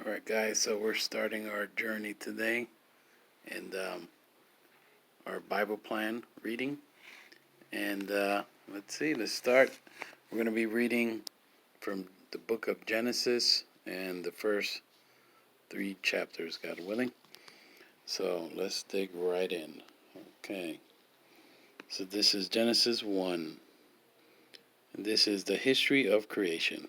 All right, guys, so we're starting our journey today and our Bible plan reading. And let's start. We're going to be reading from the book of Genesis and the first 3 chapters, God willing. So let's dig right in. Okay. So this is Genesis 1. And this is the history of creation.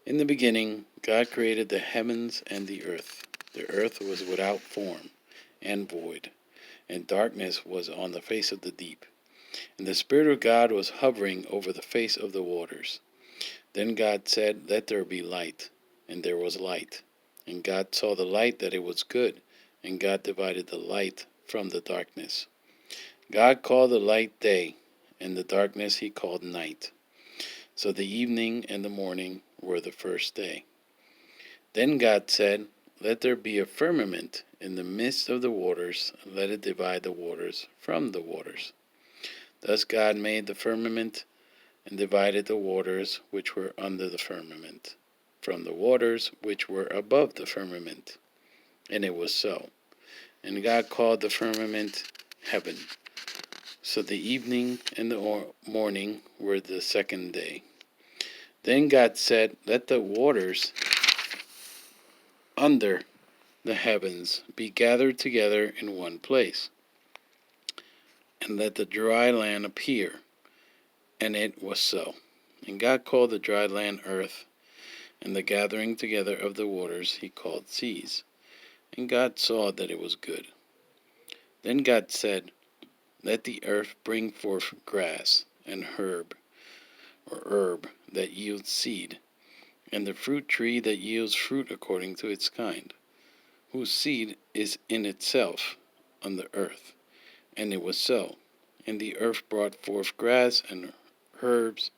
In the beginning, God created the heavens and the earth. The earth was without form and void, and darkness was on the face of the deep. And the Spirit of God was hovering over the face of the waters. Then God said, "Let there be light," and there was light. And God saw the light that it was good, and God divided the light from the darkness. God called the light day, and the darkness he called night. So the evening and the morning were the first day. Then God said, "Let there be a firmament in the midst of the waters, and let it divide the waters from the waters." Thus God made the firmament and divided the waters which were under the firmament from the waters which were above the firmament. And it was so. And God called the firmament heaven. So the evening and the morning were the second day. Then God said, "Let the waters under the heavens be gathered together in one place, and let the dry land appear." And it was so. And God called the dry land earth, and the gathering together of the waters he called seas. And God saw that it was good. Then God said, "Let the earth bring forth grass and herb that yields seed, and the fruit tree that yields fruit according to its kind, whose seed is in itself on the earth." And it was so. And the earth brought forth grass and herbs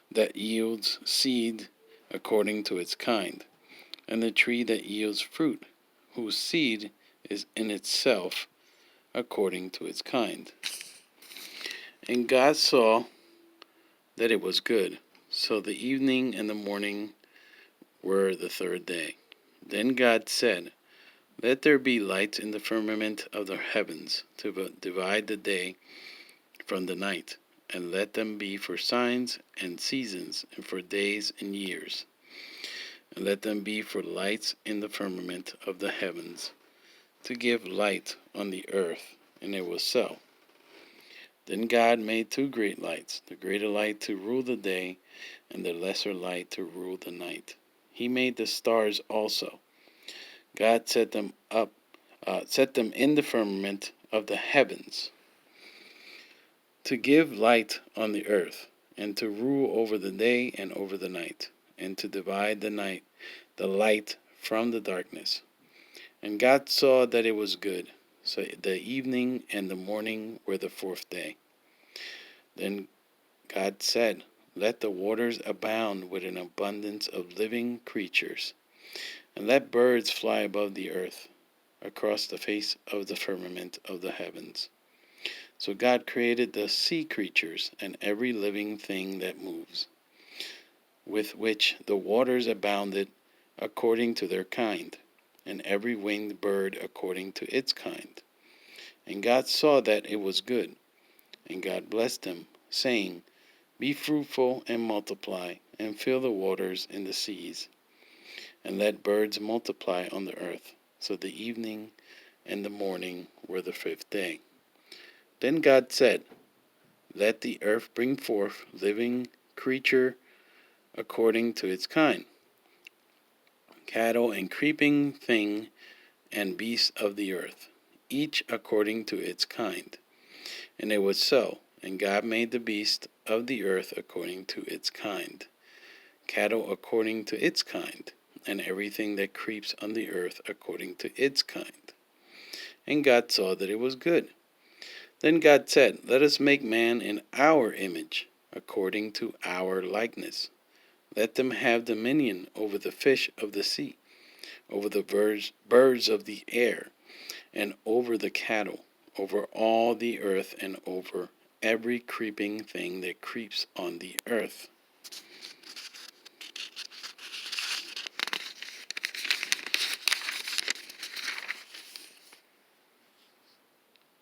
that yields seed according to its kind, and the tree that yields fruit, whose seed is in itself according to its kind. And God saw that it was good. So the evening and the morning were the third day. Then God said, "Let there be lights in the firmament of the heavens to divide the day from the night, and let them be for signs and seasons, and for days and years. And let them be for lights in the firmament of the heavens, to give light on the earth." And it was so. Then God made 2 great lights, the greater light to rule the day, and the lesser light to rule the night. He made the stars also. God set them in the firmament of the heavens, to give light on the earth, and to rule over the day and over the night, and to divide the light from the darkness. And God saw that it was good. So the evening and the morning were the 4th day. Then God said, "Let the waters abound with an abundance of living creatures, and let birds fly above the earth, across the face of the firmament of the heavens." So God created the sea creatures and every living thing that moves, with which the waters abounded according to their kind, and every winged bird according to its kind. And God saw that it was good. And God blessed them, saying, "Be fruitful and multiply, and fill the waters in the seas, and let birds multiply on the earth." So the evening and the morning were the 5th day. Then God said, "Let the earth bring forth living creature according to its kind, cattle and creeping thing and beasts of the earth, each according to its kind." And it was so. And God made the beast of the earth according to its kind, cattle according to its kind, and everything that creeps on the earth according to its kind. And God saw that it was good. Then God said, "Let us make man in our image, according to our likeness. Let them have dominion over the fish of the sea, over the birds of the air, and over the cattle, over all the earth, and over every creeping thing that creeps on the earth."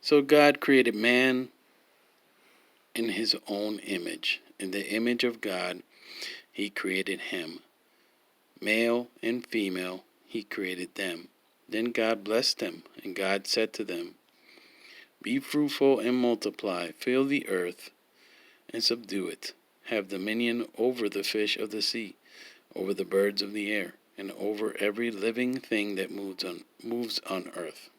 So God created man in his own image. In the image of God, he created him. Male and female, he created them. Then God blessed them, and God said to them, Be fruitful and multiply, fill the earth and subdue it. Have dominion over the fish of the sea, over the birds of the air, and over every living thing that moves on earth.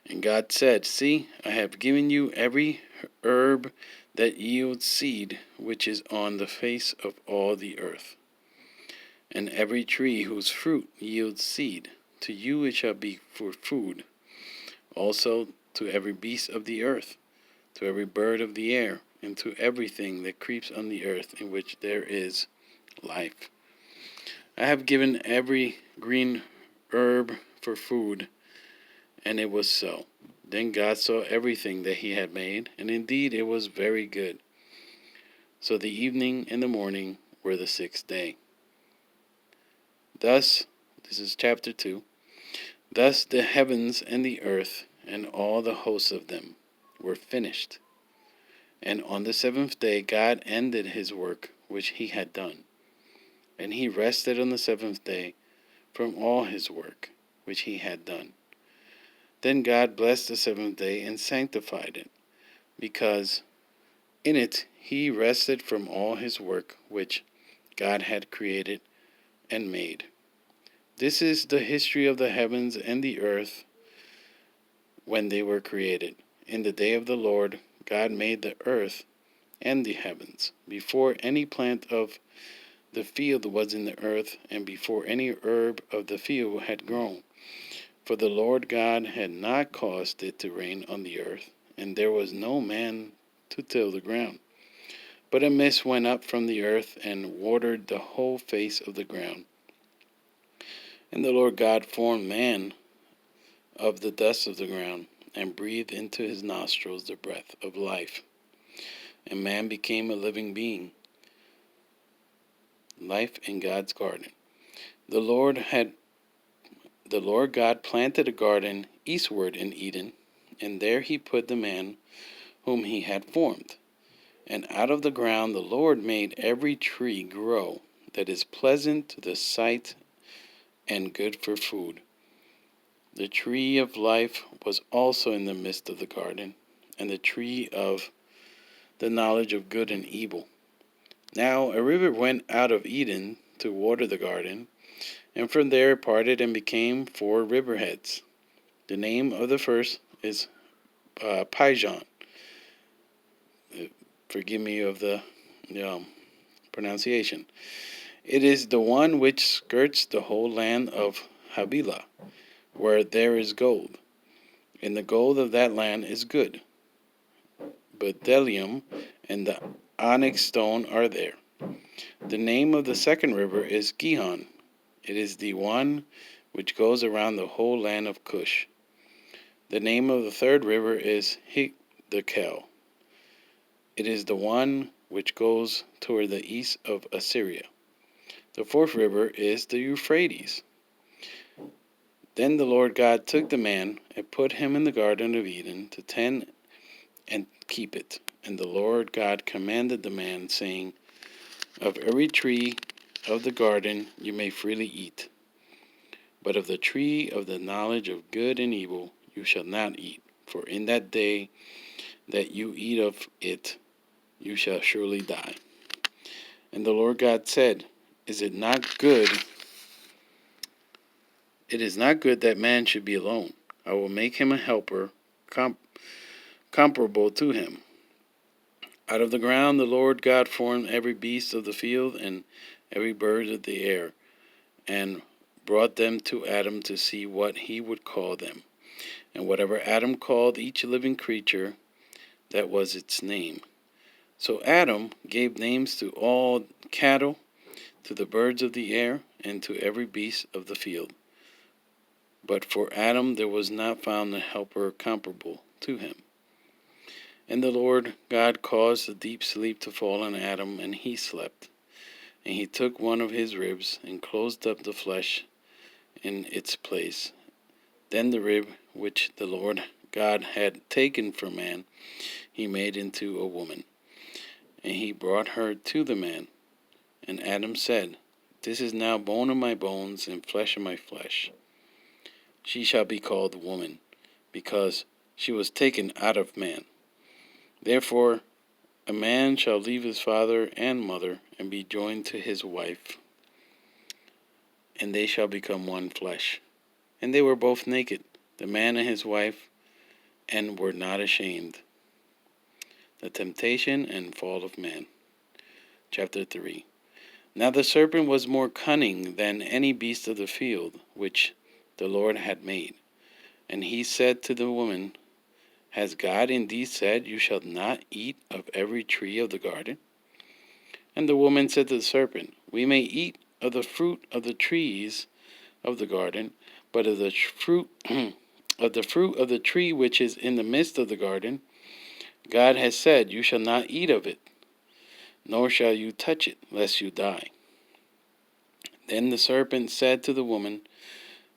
And God said, See, I have given you every herb that yields seed, which is on the face of all the earth, and every tree whose fruit yields seed. To you it shall be for food. Also to every beast of the earth, to every bird of the air, and to everything that creeps on the earth in which there is life. I have given every green herb for food, and it was so. Then God saw everything that he had made, and indeed it was very good. So the evening and the morning were the sixth day. Thus, this is chapter 2, thus the heavens and the earth and all the hosts of them were finished. And on the seventh day God ended his work which he had done. And he rested on the seventh day from all his work which he had done. Then God blessed the seventh day and sanctified it, because in it he rested from all his work which God had created and made. This is the history of the heavens and the earth when they were created. In the day of the Lord God made the earth and the heavens, before any plant of the field was in the earth, and before any herb of the field had grown. For the Lord God had not caused it to rain on the earth, and there was no man to till the ground. But a mist went up from the earth and watered the whole face of the ground. And the Lord God formed man of the dust of the ground, and breathed into his nostrils the breath of life. And man became a living being. Life in God's garden. The Lord God planted a garden eastward in Eden, and there he put the man whom he had formed. And out of the ground the Lord made every tree grow that is pleasant to the sight and good for food. The tree of life was also in the midst of the garden, and the tree of the knowledge of good and evil. Now a river went out of Eden to water the garden, and from there it parted and became 4 riverheads. The name of the first is Pijon. Forgive me of the pronunciation. It is the one which skirts the whole land of Havilah, where there is gold. And the gold of that land is good. Bdellium and the onyx stone are there. The name of the second river is Gihon. It is the one which goes around the whole land of Cush. The name of the third river is Hiddekel. It is the one which goes toward the east of Assyria. The fourth river is the Euphrates. Then the Lord God took the man and put him in the garden of Eden to tend and keep it. And the Lord God commanded the man, saying, Of every tree of the garden you may freely eat, but of the tree of the knowledge of good and evil you shall not eat, for in that day that you eat of it you shall surely die. And the Lord God said, It is not good that man should be alone. I will make him a helper comparable to him. Out of the ground the Lord God formed every beast of the field and every bird of the air, and brought them to Adam to see what he would call them. And whatever Adam called each living creature, that was its name. So Adam gave names to all cattle, to the birds of the air, and to every beast of the field. But for Adam there was not found a helper comparable to him. And the Lord God caused a deep sleep to fall on Adam, and he slept. And he took one of his ribs, and closed up the flesh in its place. Then the rib which the Lord God had taken from man, he made into a woman, and he brought her to the man. And Adam said, This is now bone of my bones and flesh of my flesh. She shall be called woman, because she was taken out of man. Therefore a man shall leave his father and mother, and be joined to his wife, and they shall become one flesh. And they were both naked, the man and his wife, and were not ashamed. The temptation and fall of man. Chapter 3. Now the serpent was more cunning than any beast of the field which the Lord had made. And he said to the woman, Has God indeed said, You shall not eat of every tree of the garden? And the woman said to the serpent, We may eat of the fruit of the trees of the garden, but of the fruit of the tree which is in the midst of the garden, God has said, You shall not eat of it, nor shall you touch it, lest you die. Then the serpent said to the woman,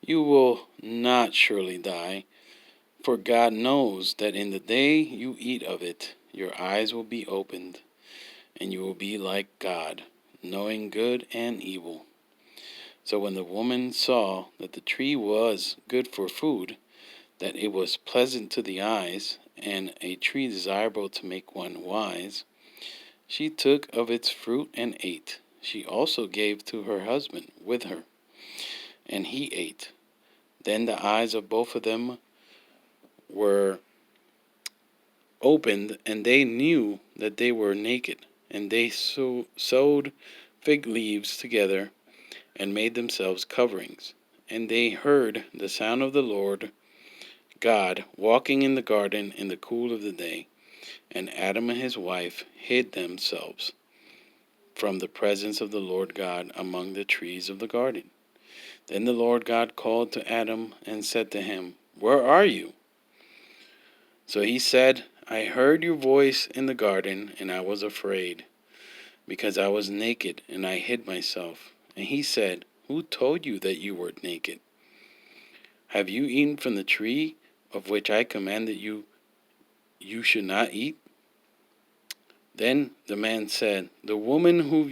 You will not surely die, for God knows that in the day you eat of it, your eyes will be opened, and you will be like God, knowing good and evil. So when the woman saw that the tree was good for food, that it was pleasant to the eyes, and a tree desirable to make one wise, she took of its fruit and ate. She also gave to her husband with her, and he ate. Then the eyes of both of them were opened, and they knew that they were naked. And they sewed fig leaves together and made themselves coverings. And they heard the sound of the Lord God walking in the garden in the cool of the day. And Adam and his wife hid themselves from the presence of the Lord God among the trees of the garden. Then the Lord God called to Adam and said to him, Where are you? So he said, I heard your voice in the garden, and I was afraid, because I was naked, and I hid myself. And he said, Who told you that you were naked? Have you eaten from the tree of which I commanded you should not eat? Then the man said, The woman who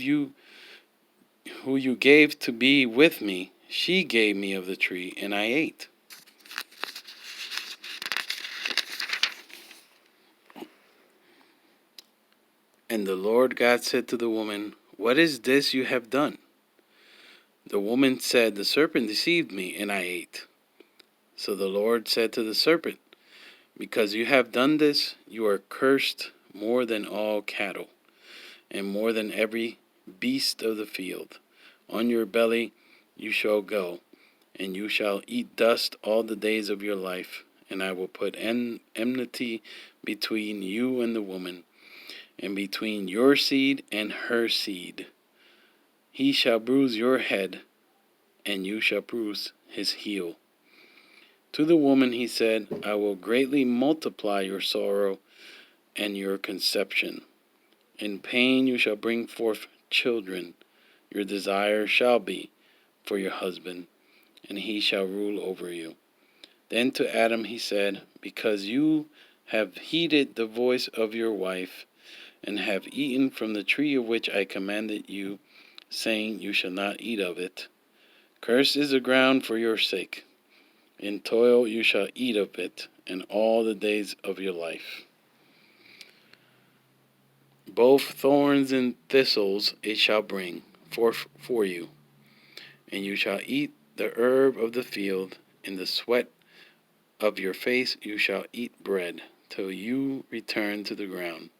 you gave to be with me, she gave me of the tree, and I ate. And the Lord God said to the woman, What is this you have done? The woman said, The serpent deceived me, and I ate. So the Lord said to the serpent, Because you have done this, you are cursed more than all cattle, and more than every beast of the field. On your belly you shall go, and you shall eat dust all the days of your life. And I will put enmity between you and the woman, and between your seed and her seed. He shall bruise your head, and you shall bruise his heel. To the woman he said, I will greatly multiply your sorrow and your conception. In pain you shall bring forth children. Your desire shall be for your husband, and he shall rule over you. Then to Adam he said, Because you have heeded the voice of your wife, and have eaten from the tree of which I commanded you, saying, You shall not eat of it. Cursed is the ground for your sake. In toil you shall eat of it, and all the days of your life. Both thorns and thistles it shall bring forth for you, and you shall eat the herb of the field. In the sweat of your face you shall eat bread, till you return to the ground.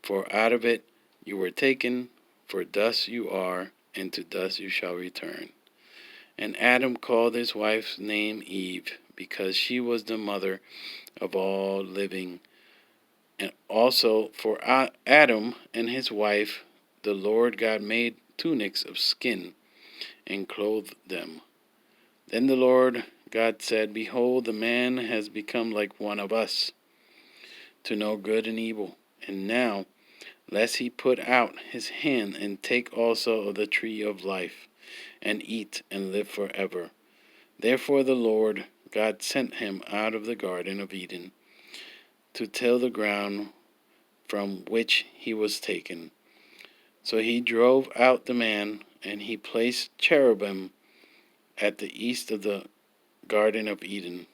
For out of it you were taken, for dust you are, and to dust you shall return. And Adam called his wife's name Eve, because she was the mother of all living. And also for Adam and his wife, the Lord God made tunics of skin, and clothed them. Then the Lord God said, Behold, the man has become like one of us, to know good and evil. And now, lest he put out his hand and take also of the tree of life, and eat and live forever. Therefore the Lord God sent him out of the Garden of Eden to till the ground from which he was taken. So he drove out the man, and he placed cherubim at the east of the Garden of Eden,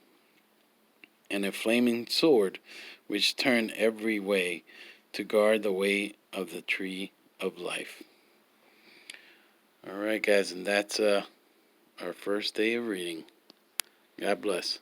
and a flaming sword which turned every way to guard the way of the tree of life. All right, guys, and that's our first day of reading. God bless.